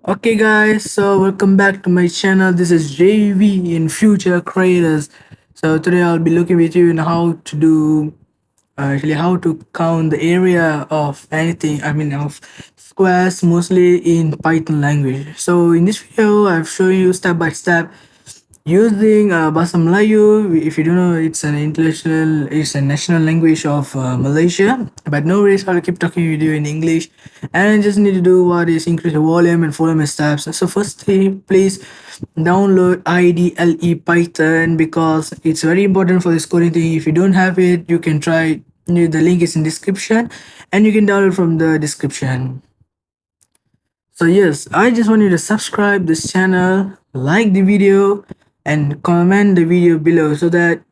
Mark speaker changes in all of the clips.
Speaker 1: Okay, guys, so welcome back to my channel. This is JV in Future Creators. So today I'll be looking with you in how to do actually how to count the area of anything. I mean of squares, mostly in Python language. So in this video, I've shown you step by step using Bahasa Melayu. If you don't know, it's a national language of Malaysia. But no worries, I'll keep talking with you in English. And I just need to do what is increase the volume and follow my steps. So firstly, please download IDLE Python because it's very important for this coding thing. If you don't have it, you can try. The link is in description, and you can download from the description. So yes, I just want you to subscribe this channel, like the video, and comment the video below so that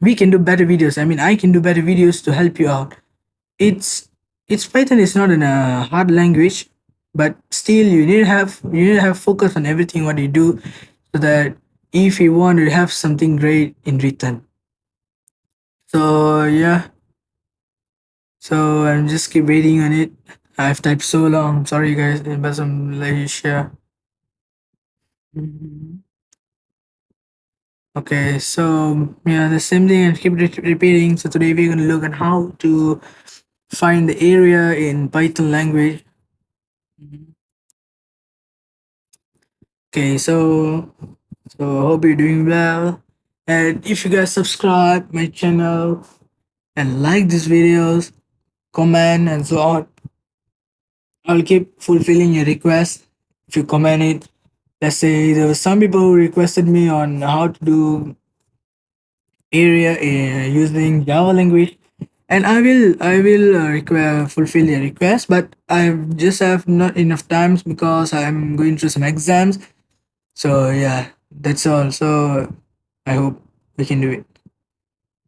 Speaker 1: we can do better videos. I mean, I can do better videos to help you out. It's it's Python is not in a hard language, but still you need to have focus on everything what you do, so that if you want to have something great in written. So yeah, so I'm just keep waiting on it. I've typed so long. Sorry guys, in some Malaysia. Mhm. Okay, so yeah, the same thing and keep repeating. So today we're gonna look at how to find the area in Python language. Mhm. Okay, so hope you're doing well. And if you guys subscribe my channel and like these videos, comment and so on, I'll keep fulfilling your request. If you comment it, let's say there were some people who requested me on how to do area using Java language, and I will fulfill your request, but I just have not enough times because I'm going through some exams. So yeah, that's all. So I hope we can do it.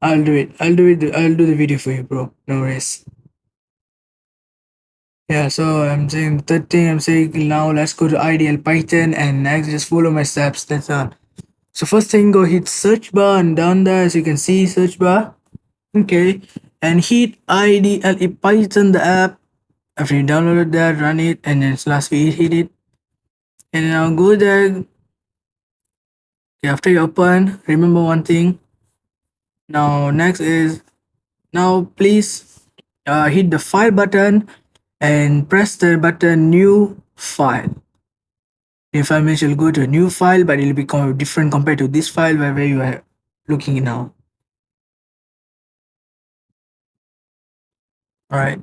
Speaker 1: I'll do it. I'll do the video for you, bro. No worries. Yeah, so I'm saying the third thing I'm saying now, let's go to IDL Python and next just follow my steps. That's all. So first thing, go hit search bar, and down there as you can see search bar. Okay, and hit IDLE Python the app. After you downloaded that, run it, and then lastly hit it. And now go there. Okay, after you open, remember one thing. Now next is now please hit the file button and press the button new file. The file will go to a new file, but it will become different compared to this file where you are looking now. All right.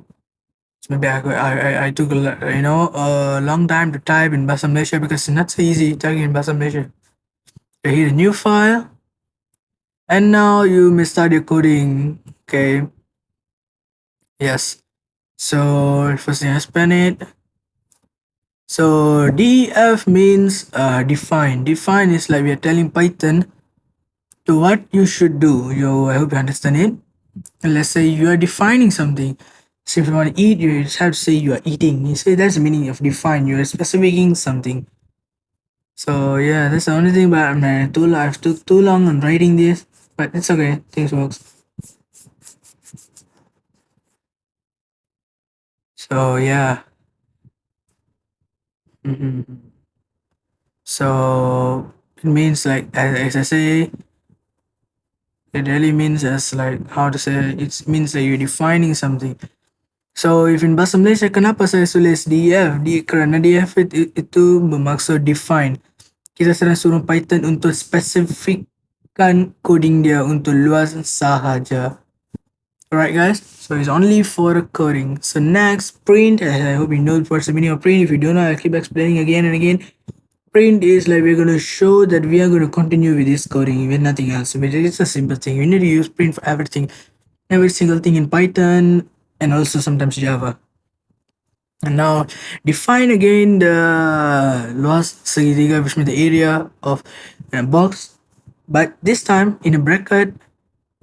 Speaker 1: So maybe I took a long time to type in Bahasa Malaysia because it's not so easy typing in Bahasa Malaysia. Okay, hit a new file, and now you may start your coding. Okay, yes. So first thing I span it. So def means define. Define is like we are telling Python to what you should do. I hope you understand it. And let's say you are defining something. So if you want to eat, you just have to say you are eating. You say that's the meaning of define. You are specifying something. So yeah, that's the only thing. But man, I've took too long on writing this, but it's okay. Things works. So yeah. Mhm. So it means like as I say, it really means as like how to say. It means that you're defining something. So if in bahasa Malaysia, kenapa saya tulis DF? Kerana DF itu bermaksud define. Kita sedang suruh Python untuk spesifikkan coding dia untuk luas sahaja. Alright guys, so it's only for coding. So next, print. I hope you know what's the meaning of print. If you don't know, I'll keep explaining again and again. Print is like we're going to show that we are going to continue with this coding with nothing else. But it's a simple thing. You need to use print for everything. Every single thing in Python and also sometimes Java. And now define again the luas segitiga, which means the area of a box, but this time in a bracket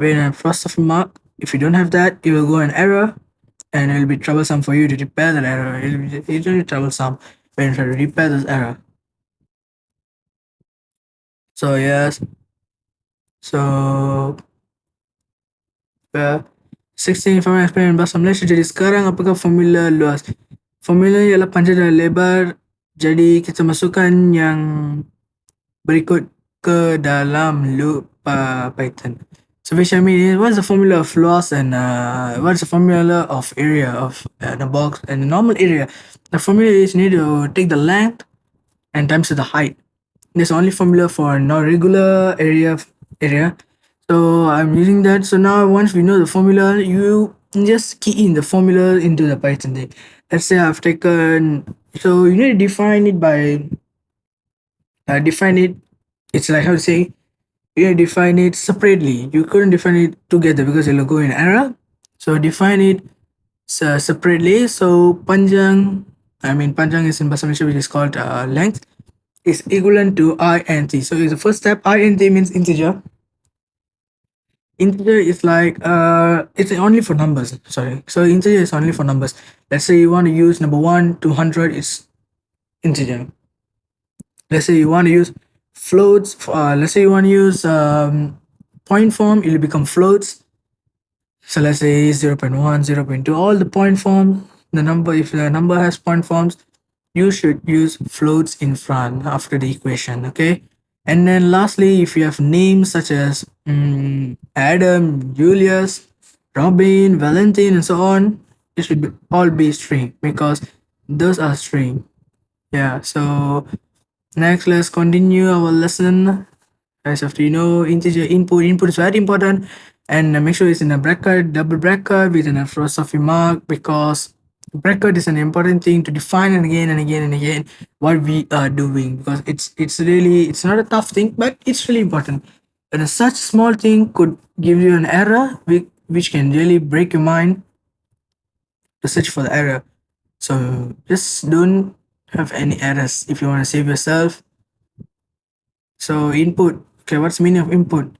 Speaker 1: with a apostrophe mark. If you don't have that, it will go an error, and it will be troublesome for you to repair that error. It will be really troublesome when you try to repair this error. So yes, so uh, 16 information explain bahasa Malaysia. Jadi sekarang apakah formula luas? Formula ialah panjang dan lebar Jadi kita masukkan yang berikut ke dalam loop Python. So which I mean is what's the formula of loss and what's the formula of area of the box and the normal area. The formula is you need to take the length and times the height. There's only formula for non-regular area. So I'm using that. So now once we know the formula, you just key in the formula into the Python thing. Let's say I've taken, so you need to define it by define it. It's like how to say you need to define it separately. You couldn't define it together because it'll go in error. So define it separately. So panjang, I mean panjang is in Bahasa Malaysia, which is called length, is equivalent to int. So it's the first step. Int means integer. Integer is like it's only for numbers. Sorry. So integer is only for numbers. Let's say you want to use number 1 to 100 is integer. Let's say you want to use floats. Let's say you want to use point form. It'll become floats. So let's say 0 0.1, 0 0.2, all the point form. The number, if the number has point forms, you should use floats in front after the equation. Okay. And then lastly, if you have names such as Adam, Julius, Robin, Valentine, and so on, it should all be string because those are string. Yeah. So next, let's continue our lesson. Guys, after you know integer input is very important, and make sure it's in a bracket, double bracket with an apostrophe mark because bracket is an important thing to define and again and again and again what we are doing because it's really it's not a tough thing but it's really important. And such small thing could give you an error which can really break your mind to search for the error. So just don't have any errors if you want to save yourself. So input. Okay, what's the meaning of input?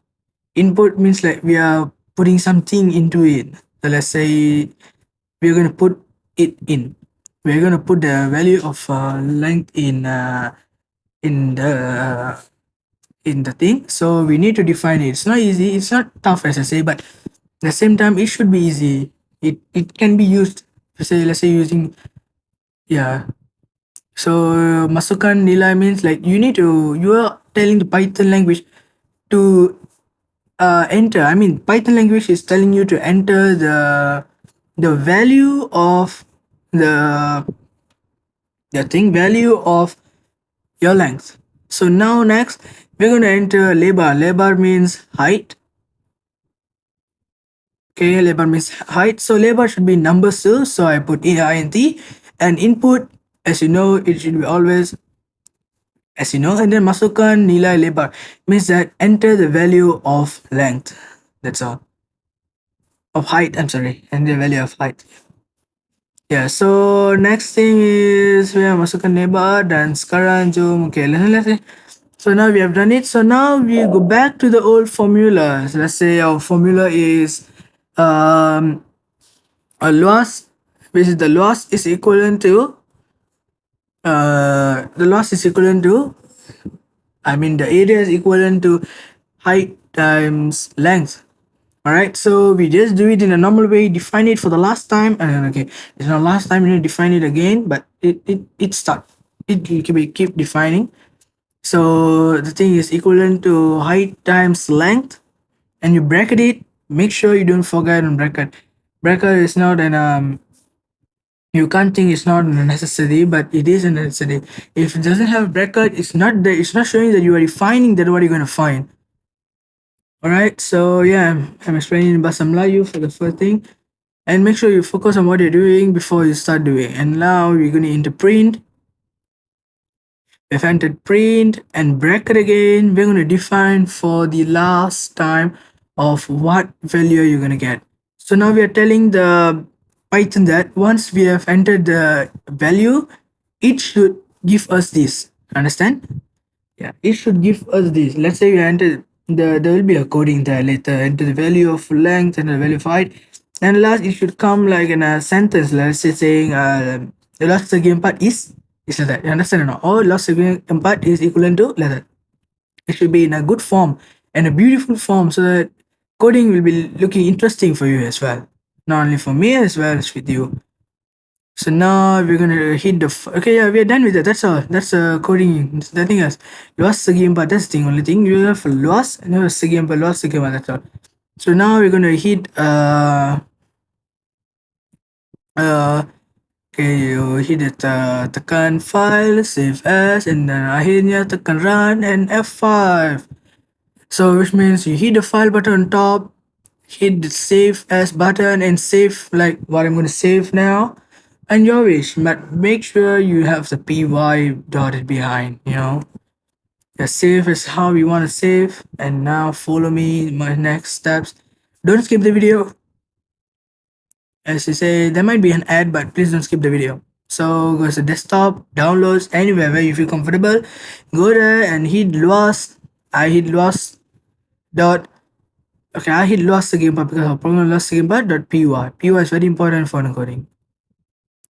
Speaker 1: Input means like we are putting something into it. So let's say we're going to put it in. We're going to put the value of length in the thing. So we need to define it. It's not easy. It's not tough as I say, but at the same time it should be easy. It can be used. Let's say using yeah. So masukkan nilai means like you are telling the Python language to enter. I mean, Python language is telling you to enter the value of the value of your length. So now next we're going to enter labor. Labor means height. Okay, labor means height. So labor should be numbers too. So I put int and input. As you know, it should be always and then masukkan nilai labor means that enter the value of length. That's all. Of height, I'm sorry, and the value of height. Yeah, so next thing is we are masukkan neighbor dan sekarang jom okay let's say so now we have done it. So now we go back to the old formula. So let's say our formula is um a loss, which is the loss is equivalent to the loss is equivalent to I mean the area is equivalent to height times length. Alright, so we just do it in a normal way, define it for the last time, and then okay, it's not last time, you need to define it again, but it start. It you keep defining. So the thing is equivalent to height times length, and you bracket it. Make sure you don't forget on bracket. Bracket is not an you can't think it's not necessary, but it is a necessary. If it doesn't have bracket, it's not there. It's not showing that you are defining that what you're gonna find. Alright, so yeah, I'm explaining Bahasa Melayu for the first thing. And make sure you focus on what you're doing before you start doing. And now we're going to enter print. We've entered print and bracket again. We're going to define for the last time of what value you're going to get. So now we are telling the Python that once we have entered the value, it should give us this. Understand? Yeah, it should give us this. Let's say you enter there will be a coding there later enter the value of length and the value of height. And last it should come like in a sentence. Let's say saying the last segi empat is like that. You understand or not? Or last segi empat is equivalent to like that. It should be in a good form and a beautiful form so that coding will be looking interesting for you as well. Not only for me as well as with you. So now we're gonna hit the okay, yeah, we're done with that. That's all. That's coding. There's nothing else. Luas segi empat. That's the only thing. You have luas and you have segi empat. Luas segi empat. That's all. So now we're gonna hit uh okay, you hit it tekan file, save as, and then akhirnya tekan run and F5. So which means you hit the file button on top, hit the save as button and save like what I'm gonna save now. And your wish, but make sure you have the py dotted behind, you know. The save is how we want to save. And now follow me my next steps. Don't skip the video. As you say, there might be an ad, but please don't skip the video. So go to desktop, downloads, anywhere where you feel comfortable. Go there and hit Luas. I hit Luas dot. Okay, I hit Luas again, but because of program Luas again, but dot py. Py is very important for encoding.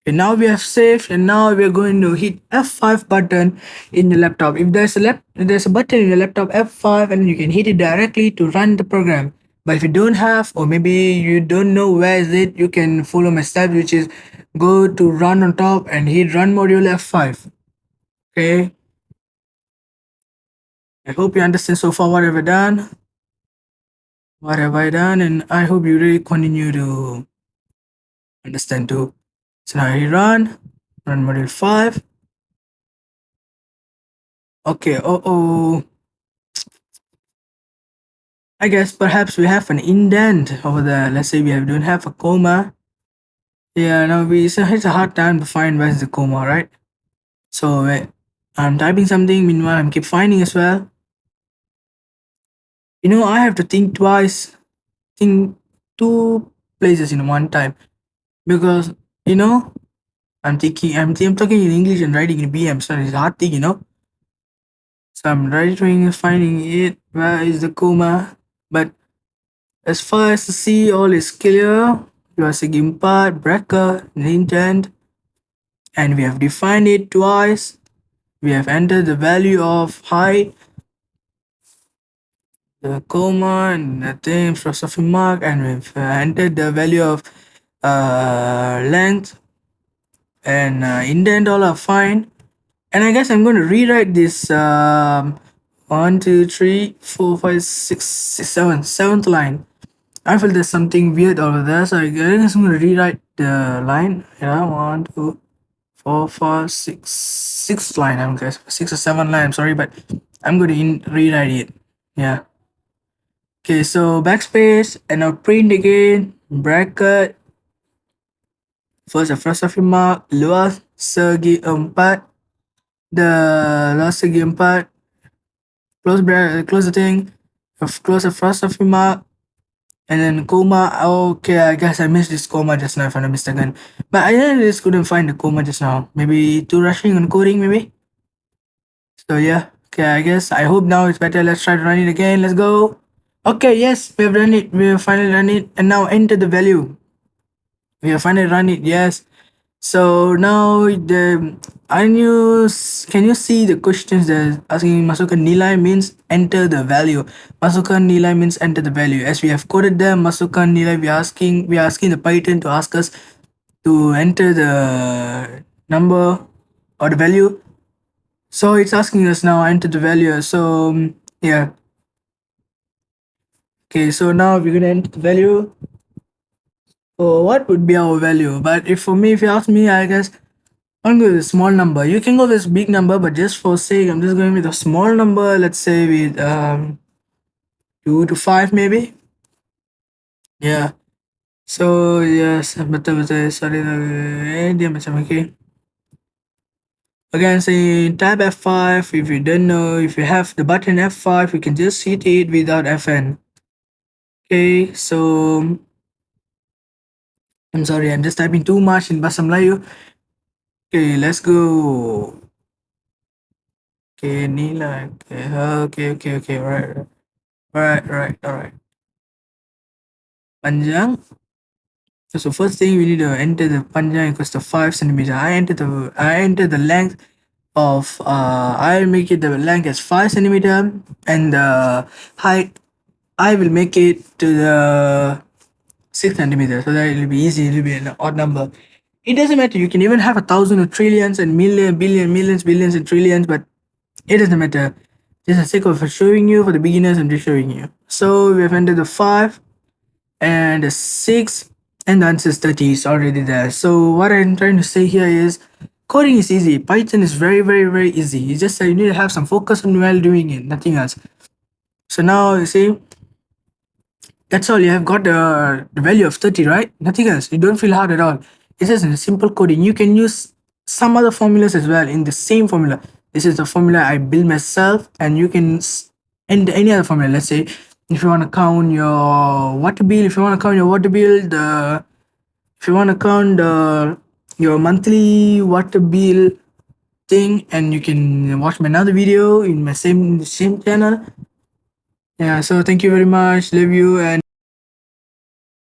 Speaker 1: Okay, now we have saved, and now we are going to hit F5 button in the laptop. If there's a button in the laptop F5, and you can hit it directly to run the program. But if you don't have, or maybe you don't know where is it, you can follow my steps, which is go to run on top and hit run module F5. Okay. I hope you understand so far what have I done. What have I done? And I hope you really continue to understand too. So now I hit run module 5. Okay, oh. I guess perhaps we have an indent over there. Let's say don't have a comma. Yeah, no, it's a hard time to find where's the comma, right? So I'm typing something, meanwhile I'm keep finding as well. You know, I have to think twice, think two places in one time. Because, you know, I'm talking in English and writing in BM, so it's a hard thing, you know. So I'm writing, finding it, where is the comma? But as far as the see, all is clear. You are segi empat, bracket, intent, and we have defined it twice. We have entered the value of height, the comma, and the thing, philosophy mark, and we've entered the value of length and indent. All are fine. And I guess I'm going to rewrite this 1, 2, 3, 4, 5, 6, 7, seventh line. I feel there's something weird over there, so I guess I'm gonna rewrite the line. Yeah, 1, 2, 4, 5, 6, sixth line. I'm guess 6 or 7 line. I'm sorry, but I'm going to rewrite it. Yeah. Okay, so backspace and now print again. Bracket. First a philosophy mark. Luas segi empat. The luas segi empat. Close bracket. Close the thing. Close the philosophy mark. And then comma, okay, I guess I missed this comma just now if I'm not mistaken. But I just couldn't find the comma just now. Maybe too rushing on coding, maybe? So yeah, okay, I guess I hope now it's better. Let's try to run it again. Let's go. Okay, yes, we have run it. We have finally run it. And now enter the value. We have finally run it, yes. So now can you see the questions that asking masukkan nilai means enter the value. Masukkan nilai means enter the value. As we have coded them, masukkan nilai we are asking the Python to ask us to enter the number or the value. So it's asking us now enter the value. So yeah. Okay, so now we're gonna enter the value. So what would be our value? But if for me, if you ask me, I guess I'm going with a small number. You can go with this big number, but just for sake, I'm just going with a small number. Let's say with 2 to 5 maybe. Yeah. So yes, betul. Sorry, dia macam okay. Again, say tab F5. If you don't know, if you have the button F5, you can just hit it without FN. Okay, so I'm sorry, I'm just typing too much in Bahasa Melayu. Okay, let's go. Okay, nilai. Okay. Alright. Panjang. So first thing we need to enter the panjang equals to 5 centimeter. I enter the length of I make it the length as 5 centimeter, and the height I will make it to the 6 centimeter, so that it will be easy. It will be an odd number. It doesn't matter. You can even have 1,000 or trillions and million, billion, millions, billions, and trillions, but it doesn't matter. Just a sake of showing you for the beginners, I'm just showing you. So we have entered the 5 and the 6, and the answer is 30 is already there. So what I'm trying to say here is coding is easy. Python is very, very, very easy. It's just that you need to have some focus on while doing it, nothing else. So now you see, that's all. You have got the value of 30, right? Nothing else. You don't feel hard at all. It's just a simple coding. You can use some other formulas as well in the same formula. This is the formula I build myself, and you can end any other formula. Let's say if you want to count your water bill, if you want to count your water bill, the if you want to count your monthly water bill thing, and you can watch my another video in my same channel. Yeah. So thank you very much. Love you and.